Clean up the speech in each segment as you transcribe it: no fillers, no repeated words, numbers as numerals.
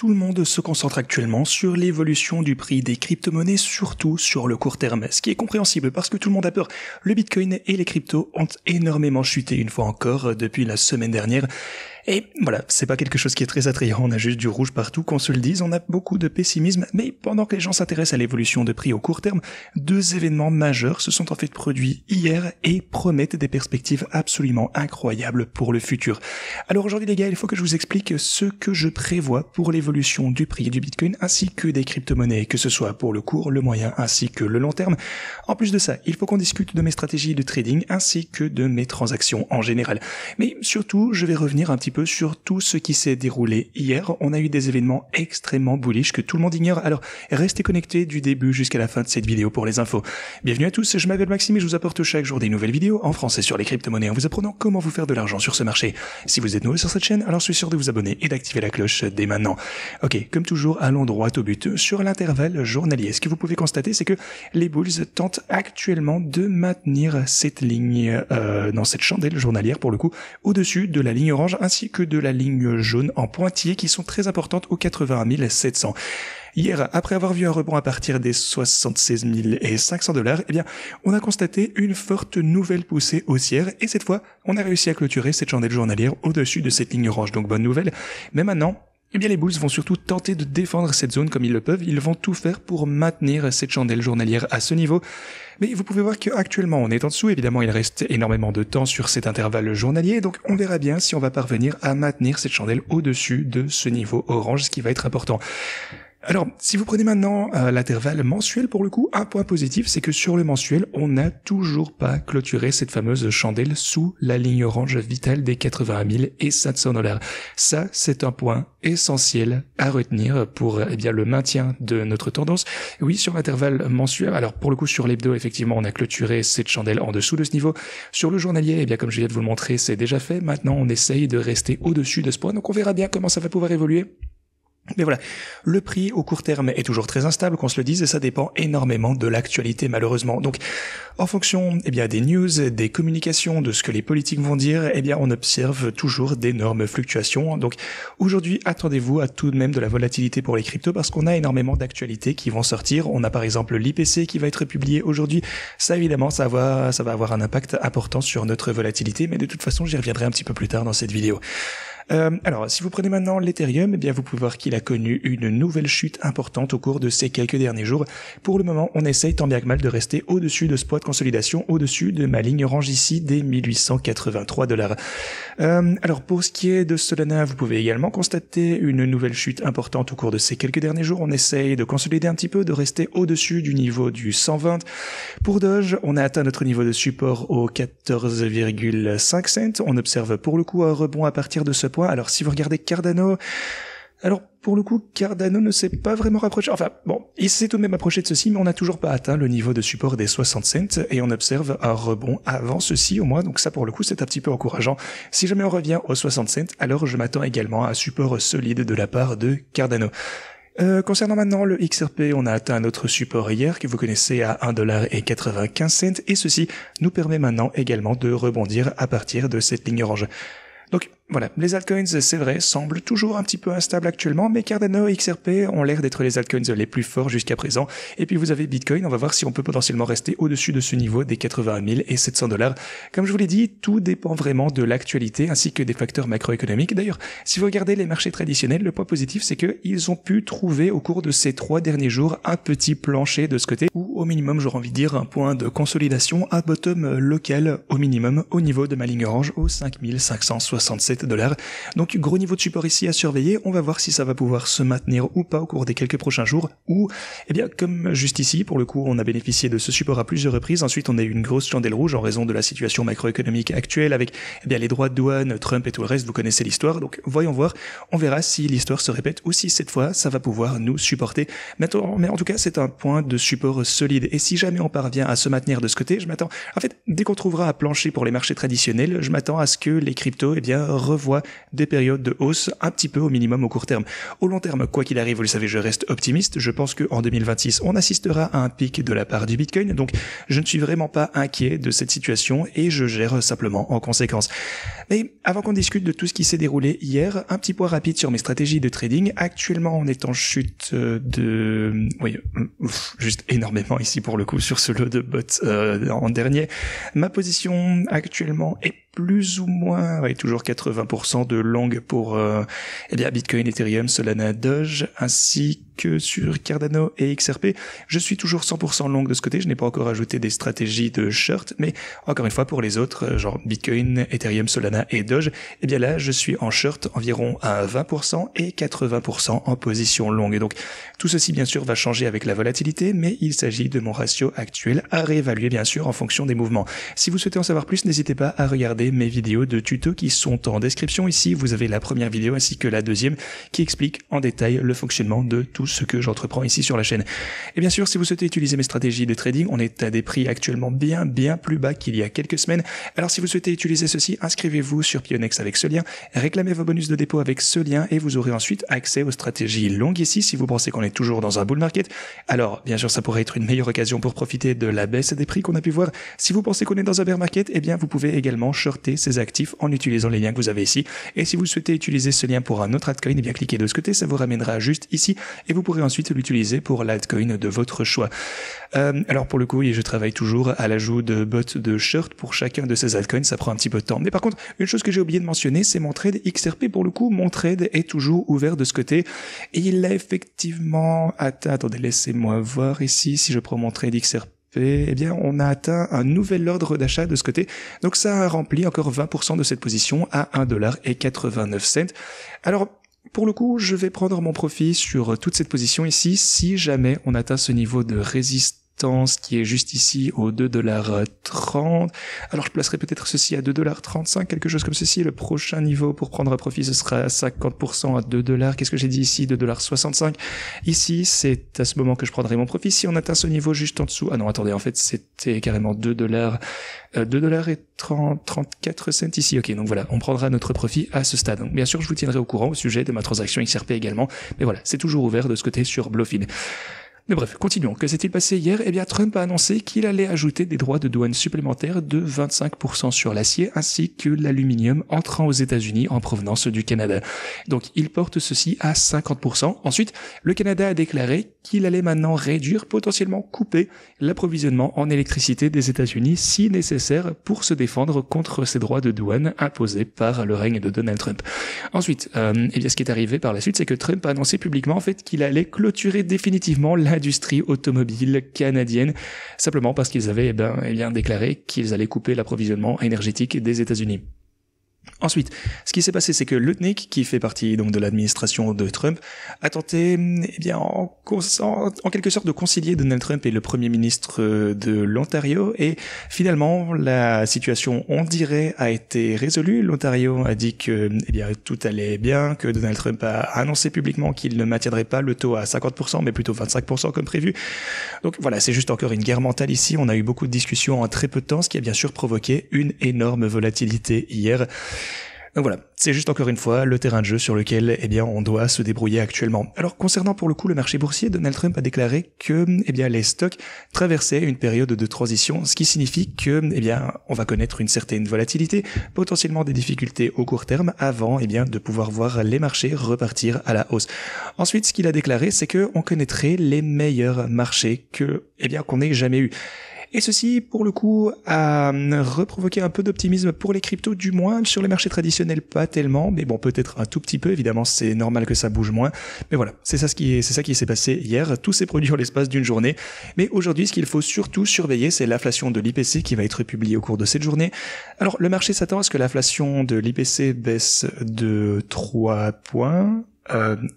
Tout le monde se concentre actuellement sur l'évolution du prix des crypto-monnaies, surtout sur le court terme, ce qui est compréhensible parce que tout le monde a peur. Le Bitcoin et les cryptos ont énormément chuté une fois encore depuis la semaine dernière. Et voilà, c'est pas quelque chose qui est très attrayant, on a juste du rouge partout, qu'on se le dise, on a beaucoup de pessimisme, mais pendant que les gens s'intéressent à l'évolution de prix au court terme, deux événements majeurs se sont en fait produits hier et promettent des perspectives absolument incroyables pour le futur. Alors aujourd'hui les gars, il faut que je vous explique ce que je prévois pour l'évolution du prix du Bitcoin ainsi que des crypto-monnaies, que ce soit pour le court, le moyen ainsi que le long terme. En plus de ça, il faut qu'on discute de mes stratégies de trading ainsi que de mes transactions en général. Mais surtout, je vais revenir un petit peu sur tout ce qui s'est déroulé hier. On a eu des événements extrêmement bullish que tout le monde ignore, alors restez connectés du début jusqu'à la fin de cette vidéo pour les infos. Bienvenue à tous, je m'appelle Maxime et je vous apporte chaque jour des nouvelles vidéos en français sur les crypto-monnaies en vous apprenant comment vous faire de l'argent sur ce marché. Si vous êtes nouveau sur cette chaîne, alors je suis sûr de vous abonner et d'activer la cloche dès maintenant. Ok, comme toujours, allons droit au but. Sur l'intervalle journalier, ce que vous pouvez constater, c'est que les bulls tentent actuellement de maintenir cette ligne, dans cette chandelle journalière pour le coup, au-dessus de la ligne orange ainsi que de la ligne jaune en pointillé qui sont très importantes aux 81 700. Hier, après avoir vu un rebond à partir des 76 500 $, eh bien, on a constaté une forte nouvelle poussée haussière et cette fois, on a réussi à clôturer cette chandelle journalière au-dessus de cette ligne orange. Donc bonne nouvelle. Mais maintenant, eh bien, les bulls vont surtout tenter de défendre cette zone comme ils le peuvent. Ils vont tout faire pour maintenir cette chandelle journalière à ce niveau. Mais vous pouvez voir qu'actuellement, on est en dessous. Évidemment, il reste énormément de temps sur cet intervalle journalier. Donc, on verra bien si on va parvenir à maintenir cette chandelle au-dessus de ce niveau orange, ce qui va être important. Alors, si vous prenez maintenant l'intervalle mensuel, pour le coup, un point positif, c'est que sur le mensuel, on n'a toujours pas clôturé cette fameuse chandelle sous la ligne orange vitale des 81 700 $. Ça, c'est un point essentiel à retenir pour le maintien de notre tendance. Oui, sur l'intervalle mensuel, alors pour le coup, sur l'hebdo, effectivement, on a clôturé cette chandelle en dessous de ce niveau. Sur le journalier, comme je viens de vous le montrer, c'est déjà fait. Maintenant, on essaye de rester au-dessus de ce point. Donc, on verra bien comment ça va pouvoir évoluer. Mais voilà, le prix au court terme est toujours très instable, qu'on se le dise, et ça dépend énormément de l'actualité malheureusement. Donc, en fonction des news, des communications, de ce que les politiques vont dire, on observe toujours d'énormes fluctuations. Donc, aujourd'hui, attendez-vous à tout de même de la volatilité pour les cryptos parce qu'on a énormément d'actualités qui vont sortir. On a par exemple l'IPC qui va être publié aujourd'hui. Ça, évidemment, ça va avoir un impact important sur notre volatilité, mais de toute façon, j'y reviendrai un petit peu plus tard dans cette vidéo. Alors, si vous prenez maintenant l'Ethereum, vous pouvez voir qu'il a connu une nouvelle chute importante au cours de ces quelques derniers jours. Pour le moment, on essaye tant bien que mal de rester au-dessus de ce point de consolidation, au-dessus de ma ligne orange ici des 1883 $. Alors, pour ce qui est de Solana, vous pouvez également constater une nouvelle chute importante au cours de ces quelques derniers jours. On essaye de consolider un petit peu, de rester au-dessus du niveau du 120. Pour Doge, on a atteint notre niveau de support au 14,5 cents. On observe pour le coup un rebond à partir de ce point. Alors si vous regardez Cardano, alors pour le coup Cardano ne s'est pas vraiment rapproché, enfin bon, il s'est tout de même approché de ceci, mais on n'a toujours pas atteint le niveau de support des 60 cents et on observe un rebond avant ceci au moins, donc ça pour le coup c'est un petit peu encourageant. Si jamais on revient aux 60 cents, alors je m'attends également à un support solide de la part de Cardano. Concernant maintenant le XRP, on a atteint notre support hier que vous connaissez à 1,95 $ et ceci nous permet maintenant également de rebondir à partir de cette ligne orange. Donc voilà, les altcoins, c'est vrai, semblent toujours un petit peu instables actuellement, mais Cardano et XRP ont l'air d'être les altcoins les plus forts jusqu'à présent. Et puis vous avez Bitcoin, on va voir si on peut potentiellement rester au-dessus de ce niveau des 81 700 $. Comme je vous l'ai dit, tout dépend vraiment de l'actualité ainsi que des facteurs macroéconomiques. D'ailleurs, si vous regardez les marchés traditionnels, le point positif, c'est qu'ils ont pu trouver au cours de ces 3 derniers jours un petit plancher de ce côté, ou au minimum, j'aurais envie de dire, un point de consolidation, un bottom local au minimum, au niveau de ma ligne orange, aux 5567 $. Donc gros niveau de support ici à surveiller, on va voir si ça va pouvoir se maintenir ou pas au cours des quelques prochains jours, ou comme juste ici, pour le coup on a bénéficié de ce support à plusieurs reprises, ensuite on a eu une grosse chandelle rouge en raison de la situation macroéconomique actuelle avec les droits de douane, Trump et tout le reste, vous connaissez l'histoire, donc voyons voir, on verra si l'histoire se répète ou si cette fois ça va pouvoir nous supporter. Mais en tout cas c'est un point de support solide solide. Et si jamais on parvient à se maintenir de ce côté, je m'attends, en fait, dès qu'on trouvera un plancher pour les marchés traditionnels, je m'attends à ce que les cryptos, revoient des périodes de hausse un petit peu au minimum au court terme. Au long terme, quoi qu'il arrive, vous le savez, je reste optimiste. Je pense qu'en 2026, on assistera à un pic de la part du Bitcoin. Donc, je ne suis vraiment pas inquiet de cette situation et je gère simplement en conséquence. Mais avant qu'on discute de tout ce qui s'est déroulé hier, un petit point rapide sur mes stratégies de trading. Actuellement, on est en chute juste énormément ici pour le coup sur ce lot de bots en dernier. Ma position actuellement est plus ou moins, toujours 80% de long pour Bitcoin, Ethereum, Solana, Doge, ainsi que sur Cardano et XRP. Je suis toujours 100% long de ce côté. Je n'ai pas encore ajouté des stratégies de short, mais encore une fois pour les autres, genre Bitcoin, Ethereum, Solana et Doge, là je suis en short environ à 20% et 80% en position longue. Donc tout ceci bien sûr va changer avec la volatilité, mais il s'agit de mon ratio actuel à réévaluer bien sûr en fonction des mouvements. Si vous souhaitez en savoir plus, n'hésitez pas à regarder mes vidéos de tuto qui sont en description. Ici, vous avez la première vidéo ainsi que la deuxième qui explique en détail le fonctionnement de tout ce que j'entreprends ici sur la chaîne. Et bien sûr, si vous souhaitez utiliser mes stratégies de trading, on est à des prix actuellement bien plus bas qu'il y a quelques semaines. Alors si vous souhaitez utiliser ceci, inscrivez-vous sur Pionex avec ce lien, réclamez vos bonus de dépôt avec ce lien et vous aurez ensuite accès aux stratégies longues ici si vous pensez qu'on est toujours dans un bull market. Alors, bien sûr, ça pourrait être une meilleure occasion pour profiter de la baisse des prix qu'on a pu voir. Si vous pensez qu'on est dans un bear market, vous pouvez également shorter ces actifs en utilisant les liens que vous avez ici. Et si vous souhaitez utiliser ce lien pour un autre altcoin, cliquez de ce côté, ça vous ramènera juste ici et vous pourrez ensuite l'utiliser pour l'altcoin de votre choix. Alors pour le coup, je travaille toujours à l'ajout de bots de short pour chacun de ces altcoins, ça prend un petit peu de temps. Mais par contre, une chose que j'ai oublié de mentionner, c'est mon trade XRP. Pour le coup, mon trade est toujours ouvert de ce côté et il a effectivement atteint, attendez, laissez-moi voir ici, si je prends mon trade XRP, on a atteint un nouvel ordre d'achat de ce côté. Donc ça a rempli encore 20% de cette position à 1,89$. Alors, pour le coup, je vais prendre mon profit sur toute cette position ici si jamais on atteint ce niveau de résistance qui est juste ici au 2,30$. Alors je placerai peut-être ceci à 2,35$, quelque chose comme ceci. Le prochain niveau pour prendre un profit, ce sera à 50% à 2$. Qu'est-ce que j'ai dit ici? 2,65$. Ici, c'est à ce moment que je prendrai mon profit. Si on atteint ce niveau juste en dessous, ah non, attendez, en fait, c'était carrément 2,34$ ici. Ok, donc voilà, on prendra notre profit à ce stade. Donc bien sûr, je vous tiendrai au courant au sujet de ma transaction XRP également. Mais voilà, c'est toujours ouvert de ce côté sur Bluefin. Mais bref, continuons. Que s'est-il passé hier? Trump a annoncé qu'il allait ajouter des droits de douane supplémentaires de 25% sur l'acier ainsi que l'aluminium entrant aux États-Unis en provenance du Canada. Donc, il porte ceci à 50%. Ensuite, le Canada a déclaré qu'il allait maintenant réduire, potentiellement couper l'approvisionnement en électricité des États-Unis si nécessaire pour se défendre contre ces droits de douane imposés par le règne de Donald Trump. Ensuite, ce qui est arrivé par la suite, c'est que Trump a annoncé publiquement en fait qu'il allait clôturer définitivement l'industrie automobile canadienne, simplement parce qu'ils avaient déclaré qu'ils allaient couper l'approvisionnement énergétique des États-Unis. Ensuite, ce qui s'est passé, c'est que Lutnick, qui fait partie donc de l'administration de Trump, a tenté, en quelque sorte de concilier Donald Trump et le premier ministre de l'Ontario, et finalement, la situation, on dirait, a été résolue. L'Ontario a dit que, tout allait bien, que Donald Trump a annoncé publiquement qu'il ne maintiendrait pas le taux à 50%, mais plutôt 25% comme prévu. Donc voilà, c'est juste encore une guerre mentale ici. On a eu beaucoup de discussions en très peu de temps, ce qui a bien sûr provoqué une énorme volatilité hier. Donc voilà, c'est juste encore une fois le terrain de jeu sur lequel on doit se débrouiller actuellement. Alors concernant pour le coup le marché boursier, Donald Trump a déclaré que les stocks traversaient une période de transition, ce qui signifie que on va connaître une certaine volatilité, potentiellement des difficultés au court terme avant de pouvoir voir les marchés repartir à la hausse. Ensuite, ce qu'il a déclaré, c'est que on connaîtrait les meilleurs marchés qu'on ait jamais eu. Et ceci, pour le coup, a reprovoqué un peu d'optimisme pour les cryptos, du moins sur les marchés traditionnels, pas tellement, mais bon, peut-être un tout petit peu, évidemment, c'est normal que ça bouge moins. Mais voilà, c'est ça qui s'est passé hier. Tout s'est produit en l'espace d'une journée. Mais aujourd'hui, ce qu'il faut surtout surveiller, c'est l'inflation de l'IPC qui va être publiée au cours de cette journée. Alors, le marché s'attend à ce que l'inflation de l'IPC baisse de 3 points.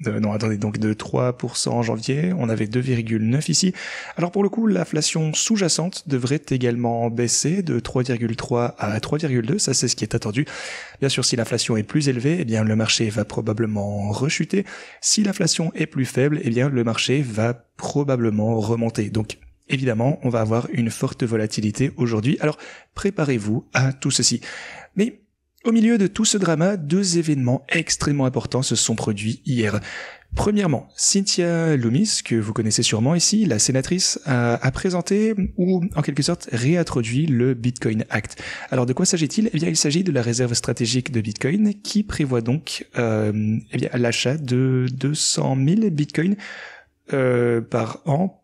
Donc de 3% en janvier, on avait 2,9 ici. Alors pour le coup, l'inflation sous-jacente devrait également baisser de 3,3 à 3,2, ça c'est ce qui est attendu. Bien sûr, si l'inflation est plus élevée, le marché va probablement rechuter. Si l'inflation est plus faible, le marché va probablement remonter. Donc évidemment, on va avoir une forte volatilité aujourd'hui. Alors, préparez-vous à tout ceci. Mais au milieu de tout ce drama, 2 événements extrêmement importants se sont produits hier. Premièrement, Cynthia Lummis, que vous connaissez sûrement ici, la sénatrice, a présenté ou en quelque sorte réintroduit le Bitcoin Act. Alors de quoi s'agit-il ? Eh bien, il s'agit de la réserve stratégique de Bitcoin qui prévoit donc l'achat de 200 000 Bitcoins par an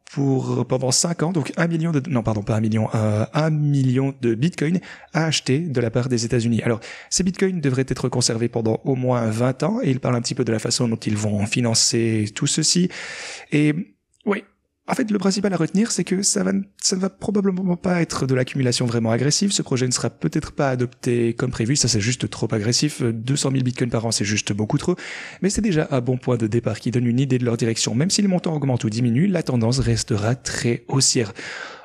pendant 5 ans, donc 1 million de bitcoins à acheter de la part des États-Unis. Alors, ces bitcoins devraient être conservés pendant au moins 20 ans, et il parle un petit peu de la façon dont ils vont financer tout ceci. Et oui, en fait, le principal à retenir, c'est que ça ne va probablement pas être de l'accumulation vraiment agressive. Ce projet ne sera peut-être pas adopté comme prévu. Ça, c'est juste trop agressif. 200 000 bitcoins par an, c'est juste beaucoup trop. Mais c'est déjà un bon point de départ qui donne une idée de leur direction. Même si les montants augmentent ou diminuent, la tendance restera très haussière.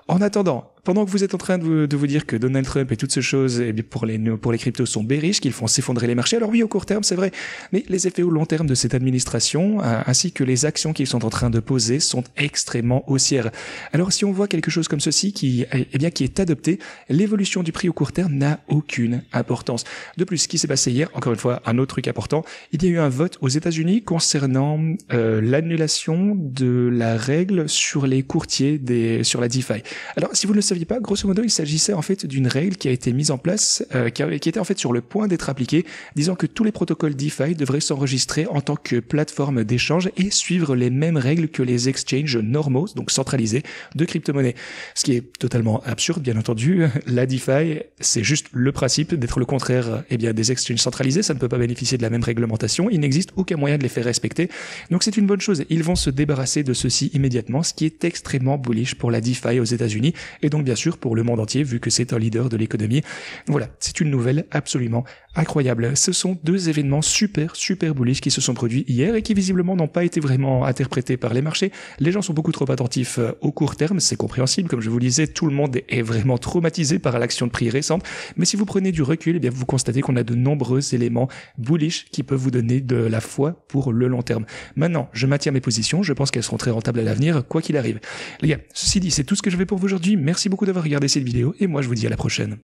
En attendant, pendant que vous êtes en train de vous dire que Donald Trump et toutes ces choses, eh bien pour les cryptos sont bearish, qu'ils font s'effondrer les marchés. Alors oui, au court terme, c'est vrai, mais les effets au long terme de cette administration, ainsi que les actions qu'ils sont en train de poser, sont extrêmement haussières. Alors si on voit quelque chose comme ceci qui est adopté, l'évolution du prix au court terme n'a aucune importance. De plus, ce qui s'est passé hier, encore une fois, un autre truc important, il y a eu un vote aux États-Unis concernant l'annulation de la règle sur les courtiers sur la DeFi. Alors, si vous ne le saviez pas, grosso modo, il s'agissait en fait d'une règle qui a été mise en place, qui était en fait sur le point d'être appliquée, disant que tous les protocoles DeFi devraient s'enregistrer en tant que plateforme d'échange et suivre les mêmes règles que les exchanges normaux, donc centralisés, de crypto-monnaies. Ce qui est totalement absurde, bien entendu. La DeFi, c'est juste le principe d'être le contraire des exchanges centralisés. Ça ne peut pas bénéficier de la même réglementation. Il n'existe aucun moyen de les faire respecter. Donc c'est une bonne chose. Ils vont se débarrasser de ceci immédiatement, ce qui est extrêmement bullish pour la DeFi aux États-Unis et donc bien sûr pour le monde entier vu que c'est un leader de l'économie. Voilà, c'est une nouvelle absolument incroyable. Ce sont 2 événements super bullish qui se sont produits hier et qui visiblement n'ont pas été vraiment interprétés par les marchés. Les gens sont beaucoup trop attentifs au court terme, c'est compréhensible. Comme je vous le disais, tout le monde est vraiment traumatisé par l'action de prix récente. Mais si vous prenez du recul, eh bien vous constatez qu'on a de nombreux éléments bullish qui peuvent vous donner de la foi pour le long terme. Maintenant, je maintiens mes positions, je pense qu'elles seront très rentables à l'avenir, quoi qu'il arrive. Les gars, ceci dit, c'est tout ce que je vais pour vous aujourd'hui. Merci beaucoup d'avoir regardé cette vidéo et moi je vous dis à la prochaine.